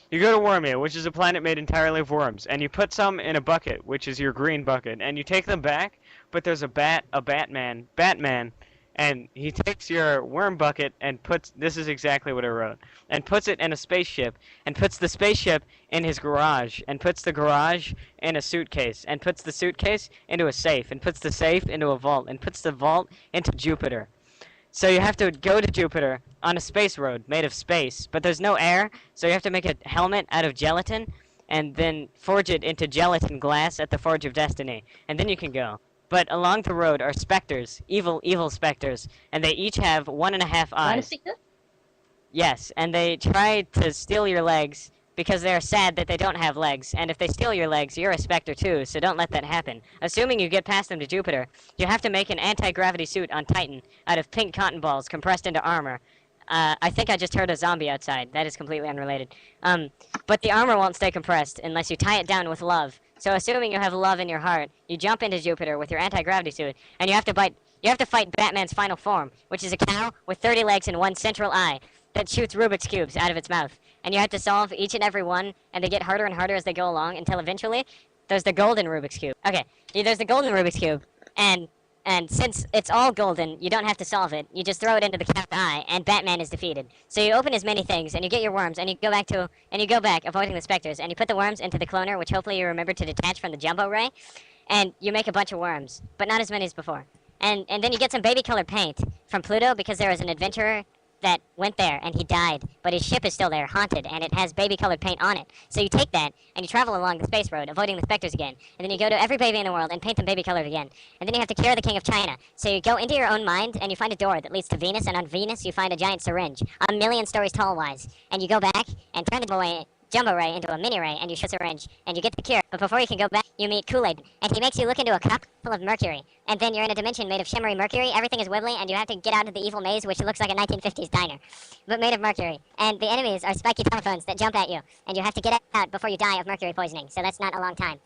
You go to Wormia, which is a planet made entirely of worms, and you put some in a bucket, which is your green bucket, and you take them back, but there's Batman, and he takes your worm bucket and puts, this is exactly what I wrote, and puts it in a spaceship, and puts the spaceship in his garage, and puts the garage in a suitcase, and puts the suitcase into a safe, and puts the safe into a vault, and puts the vault into Jupiter. So you have to go to Jupiter on a space road made of space, but there's no air, so you have to make a helmet out of gelatin and then forge it into gelatin glass at the Forge of Destiny, and then you can go. But along the road are specters, evil specters, and they each have 1.5 eyes. Yes, and they try to steal your legs because they're sad that they don't have legs, and if they steal your legs, you're a specter too, so don't let that happen. Assuming you get past them to Jupiter, you have to make an anti-gravity suit on Titan out of pink cotton balls compressed into armor. I think I just heard a zombie outside. That is completely unrelated. But the armor won't stay compressed unless you tie it down with love. So assuming you have love in your heart, you jump into Jupiter with your anti-gravity suit, and you have to fight Batman's final form, which is a cow with 30 legs and one central eye that shoots Rubik's cubes out of its mouth. And you have to solve each and every one, and they get harder and harder as they go along until eventually there's the golden Rubik's Cube. Okay, there's the golden Rubik's Cube, and since it's all golden, you don't have to solve it. You just throw it into the cat's eye, and Batman is defeated. So you open as many things, and you get your worms, and you go back, avoiding the specters, and you put the worms into the cloner, which hopefully you remember to detach from the jumbo ray, and you make a bunch of worms, but not as many as before. And then you get some baby-colored paint from Pluto because there was an adventurer that went there and he died, but his ship is still there, haunted, and it has baby-colored paint on it. So you take that and you travel along the space road, avoiding the specters again, and then you go to every baby in the world and paint them baby-colored again. And then you have to cure the King of China. So you go into your own mind and you find a door that leads to Venus, and on Venus you find a giant syringe, 1,000,000 stories tall-wise, and you go back and turn the jumbo ray into a mini ray, and you shoot a syringe, and you get the cure. But before you can go back, you meet Kool-Aid, and he makes you look into a cup full of mercury. And then you're in a dimension made of shimmery mercury, everything is wibbly, and you have to get out of the evil maze, which looks like a 1950s diner, but made of mercury. And the enemies are spiky telephones that jump at you, and you have to get out before you die of mercury poisoning, so that's not a long time.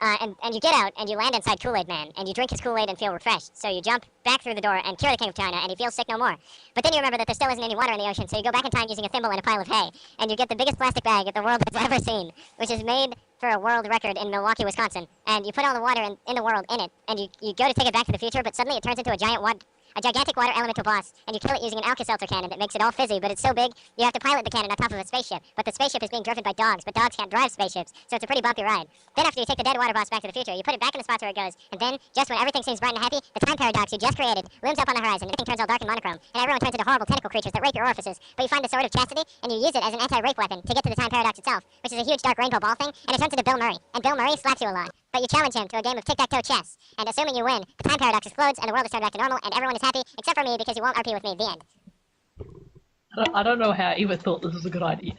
And you get out, and you land inside Kool-Aid Man, and you drink his Kool-Aid and feel refreshed. So you jump back through the door and cure the King of China, and he feels sick no more. But then you remember that there still isn't any water in the ocean, so you go back in time using a thimble and a pile of hay, and you get the biggest plastic bag that the world has ever seen, which is made for a world record in Milwaukee, Wisconsin. And you put all the water in the world in it, and you go to take it back to the future, but suddenly it turns into a gigantic water elemental boss, and you kill it using an Alka-Seltzer cannon that makes it all fizzy, but it's so big, you have to pilot the cannon on top of a spaceship. But the spaceship is being driven by dogs, but dogs can't drive spaceships, so it's a pretty bumpy ride. Then after you take the dead water boss back to the future, you put it back in the spots where it goes, and then, just when everything seems bright and happy, the time paradox you just created looms up on the horizon, and everything turns all dark and monochrome, and everyone turns into horrible tentacle creatures that rape your orifices. But you find the Sword of Chastity, and you use it as an anti-rape weapon to get to the time paradox itself, which is a huge dark rainbow ball thing, and it turns into Bill Murray. And Bill Murray slaps you a lot. But you challenge him to a game of tic-tac-toe chess, and assuming you win, the time paradox explodes, and the world is turned back to normal, and everyone is happy, except for me, because you won't RP with me. The end. I don't know how I even thought this was a good idea.